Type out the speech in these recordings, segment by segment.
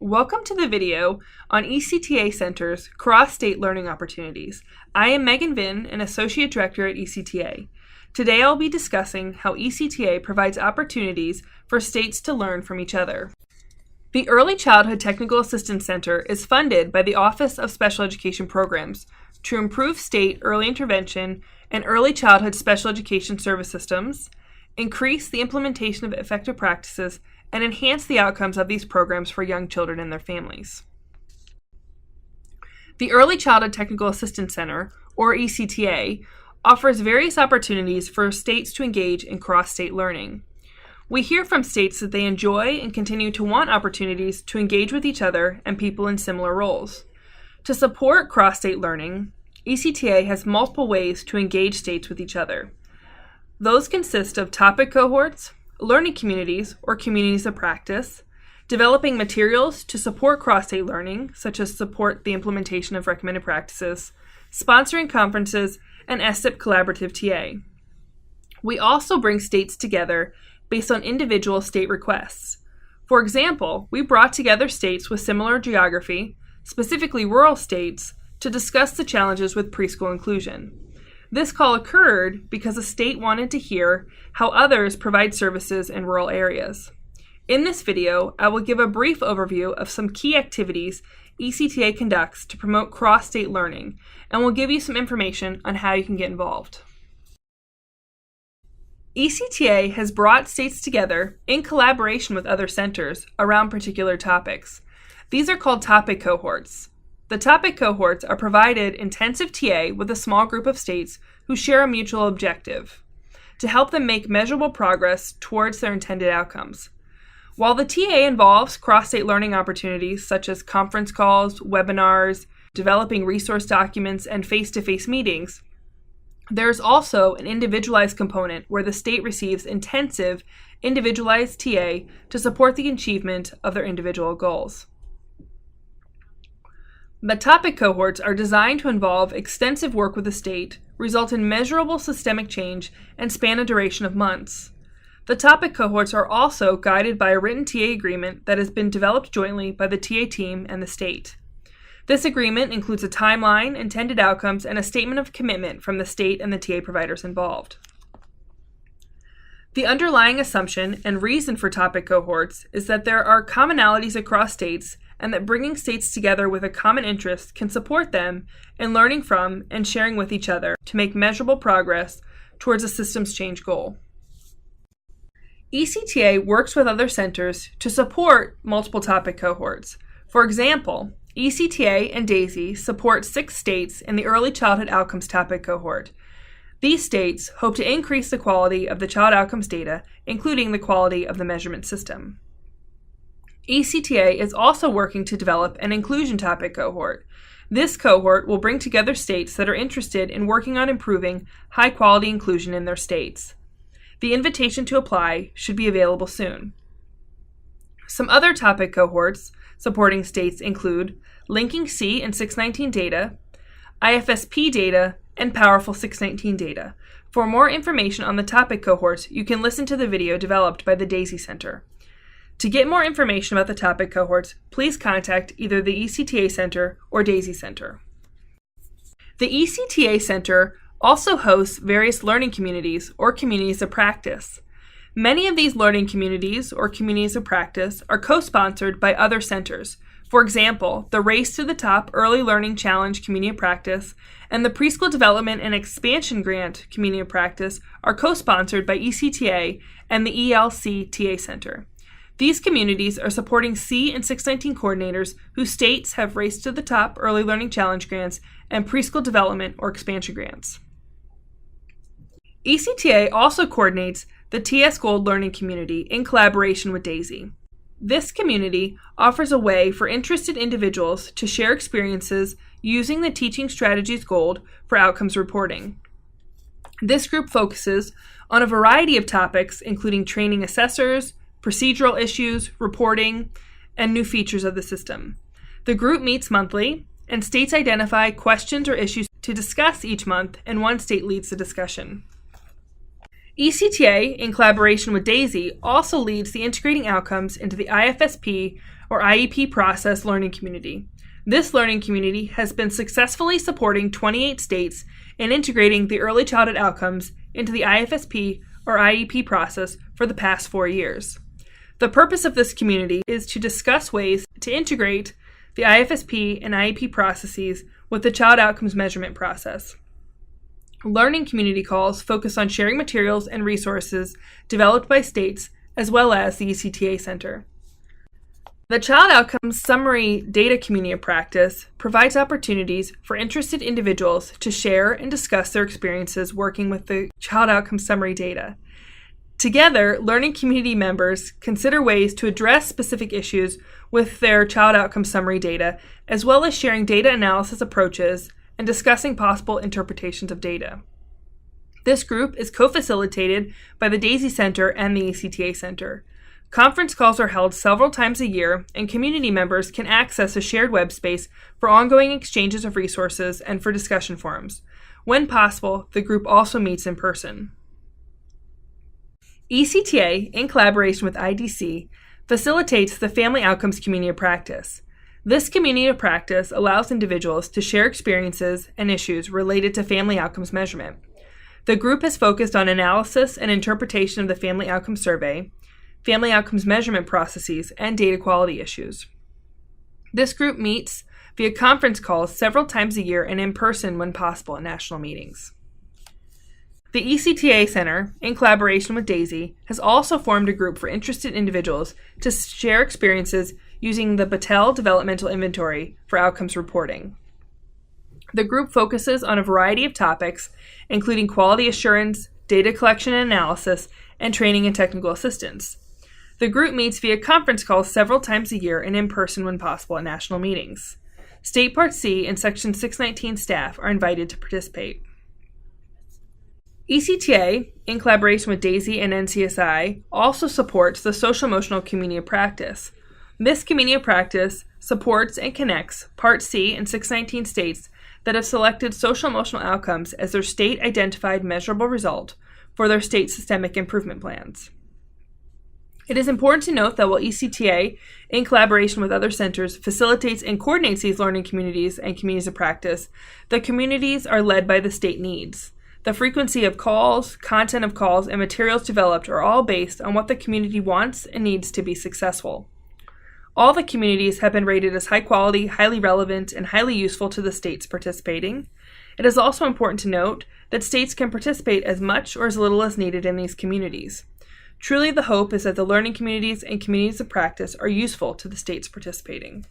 Welcome to the video on ECTA Center's Cross-State Learning Opportunities. I am Megan Vinn, an Associate Director at ECTA. Today I'll be discussing how ECTA provides opportunities for states to learn from each other. The Early Childhood Technical Assistance Center is funded by the Office of Special Education Programs to improve state early intervention and early childhood special education service systems, increase the implementation of effective practices, and enhance the outcomes of these programs for young children and their families. The Early Childhood Technical Assistance Center, or ECTA, offers various opportunities for states to engage in cross-state learning. We hear from states that they enjoy and continue to want opportunities to engage with each other and people in similar roles. To support cross-state learning, ECTA has multiple ways to engage states with each other. Those consist of topic cohorts, learning communities or communities of practice, developing materials to support cross-state learning, such as support the implementation of recommended practices, sponsoring conferences, and SIP collaborative TA. We also bring states together based on individual state requests. For example, we brought together states with similar geography, specifically rural states, to discuss the challenges with preschool inclusion. This call occurred because a state wanted to hear how others provide services in rural areas. In this video, I will give a brief overview of some key activities ECTA conducts to promote cross-state learning, and will give you some information on how you can get involved. ECTA has brought states together in collaboration with other centers around particular topics. These are called topic cohorts. The topic cohorts are provided intensive TA with a small group of states who share a mutual objective to help them make measurable progress towards their intended outcomes. While the TA involves cross-state learning opportunities such as conference calls, webinars, developing resource documents, and face-to-face meetings, there is also an individualized component where the state receives intensive, individualized TA to support the achievement of their individual goals. The topic cohorts are designed to involve extensive work with the state, result in measurable systemic change, and span a duration of months. The topic cohorts are also guided by a written TA agreement that has been developed jointly by the TA team and the state. This agreement includes a timeline, intended outcomes, and a statement of commitment from the state and the TA providers involved. The underlying assumption and reason for topic cohorts is that there are commonalities across states and that bringing states together with a common interest can support them in learning from and sharing with each other to make measurable progress towards a systems change goal. ECTA works with other centers to support multiple topic cohorts. For example, ECTA and DAISY support 6 states in the Early Childhood Outcomes topic cohort. These states hope to increase the quality of the child outcomes data, including the quality of the measurement system. ECTA is also working to develop an inclusion topic cohort. This cohort will bring together states that are interested in working on improving high-quality inclusion in their states. The invitation to apply should be available soon. Some other topic cohorts supporting states include Linking C and 619 data, IFSP data, and Powerful 619 data. For more information on the topic cohorts, you can listen to the video developed by the DAISY Center. To get more information about the topic cohorts, please contact either the ECTA Center or DAISY Center. The ECTA Center also hosts various learning communities or communities of practice. Many of these learning communities or communities of practice are co-sponsored by other centers. For example, the Race to the Top Early Learning Challenge Community of Practice and the Preschool Development and Expansion Grant Community of Practice are co-sponsored by ECTA and the ELC TA Center. These communities are supporting C and 619 coordinators whose states have Race to the Top Early Learning Challenge grants and Preschool Development or Expansion grants. ECTA also coordinates the TS Gold Learning Community in collaboration with DAISY. This community offers a way for interested individuals to share experiences using the Teaching Strategies Gold for outcomes reporting. This group focuses on a variety of topics, including training assessors, procedural issues, reporting, and new features of the system. The group meets monthly, and states identify questions or issues to discuss each month, and one state leads the discussion. ECTA, in collaboration with DAISY, also leads the integrating outcomes into the IFSP, or IEP process learning community. This learning community has been successfully supporting 28 states in integrating the early childhood outcomes into the IFSP or IEP process for the past 4 years. The purpose of this community is to discuss ways to integrate the IFSP and IEP processes with the child outcomes measurement process. Learning community calls focus on sharing materials and resources developed by states as well as the ECTA Center. The Child Outcomes Summary Data Community of Practice provides opportunities for interested individuals to share and discuss their experiences working with the Child Outcomes Summary data. Together, learning community members consider ways to address specific issues with their Child Outcomes Summary data, as well as sharing data analysis approaches and discussing possible interpretations of data. This group is co-facilitated by the DAISY Center and the ECTA Center. Conference calls are held several times a year, and community members can access a shared web space for ongoing exchanges of resources and for discussion forums. When possible, the group also meets in person. ECTA, in collaboration with IDC, facilitates the Family Outcomes Community of Practice. This community of practice allows individuals to share experiences and issues related to family outcomes measurement. The group has focused on analysis and interpretation of the Family Outcomes Survey, family outcomes measurement processes, and data quality issues. This group meets via conference calls several times a year and in person when possible at national meetings. The ECTA Center, in collaboration with DAISY, has also formed a group for interested individuals to share experiences using the Battelle Developmental Inventory for outcomes reporting. The group focuses on a variety of topics, including quality assurance, data collection and analysis, and training and technical assistance. The group meets via conference calls several times a year and in person when possible at national meetings. State Part C and Section 619 staff are invited to participate. ECTA, in collaboration with DAISY and NCSI, also supports the Social-Emotional Community of Practice. This community of practice supports and connects Part C and 619 states that have selected social-emotional outcomes as their state-identified measurable result for their state systemic improvement plans. It is important to note that while ECTA, in collaboration with other centers, facilitates and coordinates these learning communities and communities of practice, the communities are led by the state needs. The frequency of calls, content of calls, and materials developed are all based on what the community wants and needs to be successful. All the communities have been rated as high quality, highly relevant, and highly useful to the states participating. It is also important to note that states can participate as much or as little as needed in these communities. Truly, the hope is that the learning communities and communities of practice are useful to the states participating.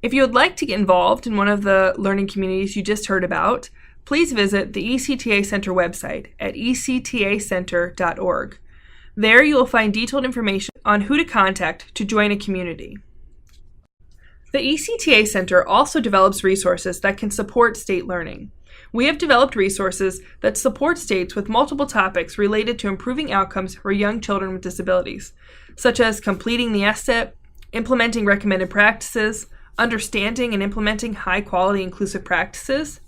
If you would like to get involved in one of the learning communities you just heard about, please visit the ECTA Center website at ectacenter.org. There you will find detailed information on who to contact to join a community. The ECTA Center also develops resources that can support state learning. We have developed resources that support states with multiple topics related to improving outcomes for young children with disabilities, such as completing the SSIP, implementing recommended practices, understanding and implementing high-quality inclusive practices,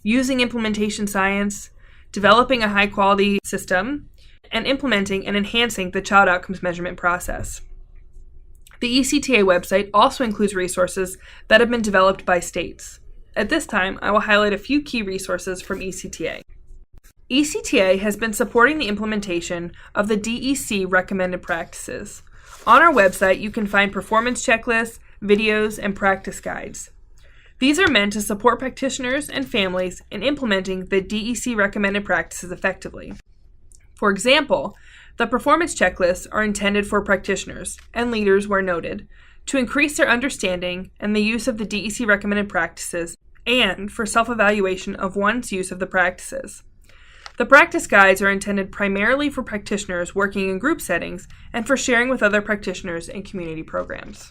using implementation science, developing a high-quality system, and implementing and enhancing the child outcomes measurement process. The ECTA website also includes resources that have been developed by states. At this time, I will highlight a few key resources from ECTA. ECTA has been supporting the implementation of the DEC recommended practices. On our website, you can find performance checklists, videos, and practice guides. These are meant to support practitioners and families in implementing the DEC recommended practices effectively. For example, the performance checklists are intended for practitioners and leaders where noted to increase their understanding and the use of the DEC recommended practices and for self-evaluation of one's use of the practices. The practice guides are intended primarily for practitioners working in group settings and for sharing with other practitioners in community programs.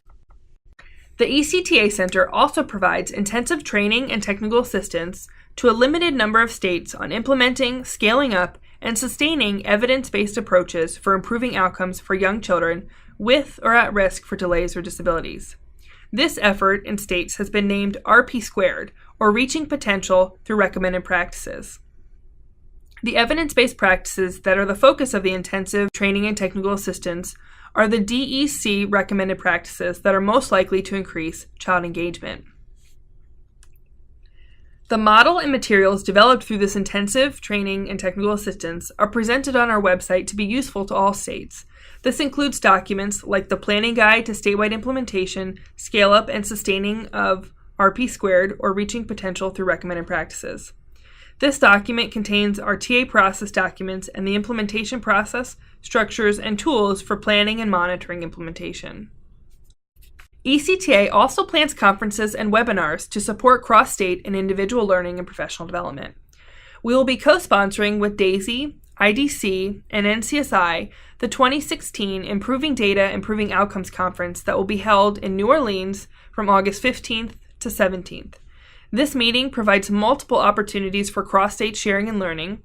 The ECTA Center also provides intensive training and technical assistance to a limited number of states on implementing, scaling up, and sustaining evidence-based approaches for improving outcomes for young children with or at risk for delays or disabilities. This effort in states has been named RP², or Reaching Potential Through Recommended Practices. The evidence-based practices that are the focus of the intensive training and technical assistance are the DEC recommended practices that are most likely to increase child engagement. The model and materials developed through this intensive training and technical assistance are presented on our website to be useful to all states. This includes documents like the Planning Guide to Statewide Implementation, Scale-Up and Sustaining of RP² or Reaching Potential Through Recommended Practices. This document contains our TA process documents and the implementation process, structures, and tools for planning and monitoring implementation. ECTA also plans conferences and webinars to support cross-state and individual learning and professional development. We will be co-sponsoring with DAISY, IDC, and NCSI the 2016 Improving Data, Improving Outcomes Conference that will be held in New Orleans from August 15th to 17th. This meeting provides multiple opportunities for cross-state sharing and learning,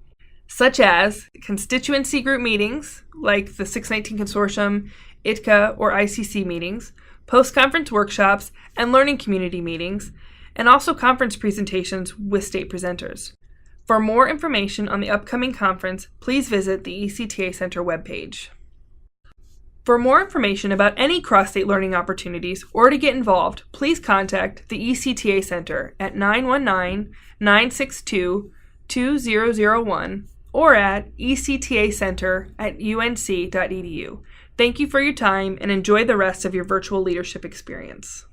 such as constituency group meetings like the 619 Consortium, ECTA, or ICC meetings, post-conference workshops, and learning community meetings, and also conference presentations with state presenters. For more information on the upcoming conference, please visit the ECTA Center webpage. For more information about any cross-state learning opportunities or to get involved, please contact the ECTA Center at 919-962-2001 or at ectacenter@unc.edu. Thank you for your time and enjoy the rest of your virtual leadership experience.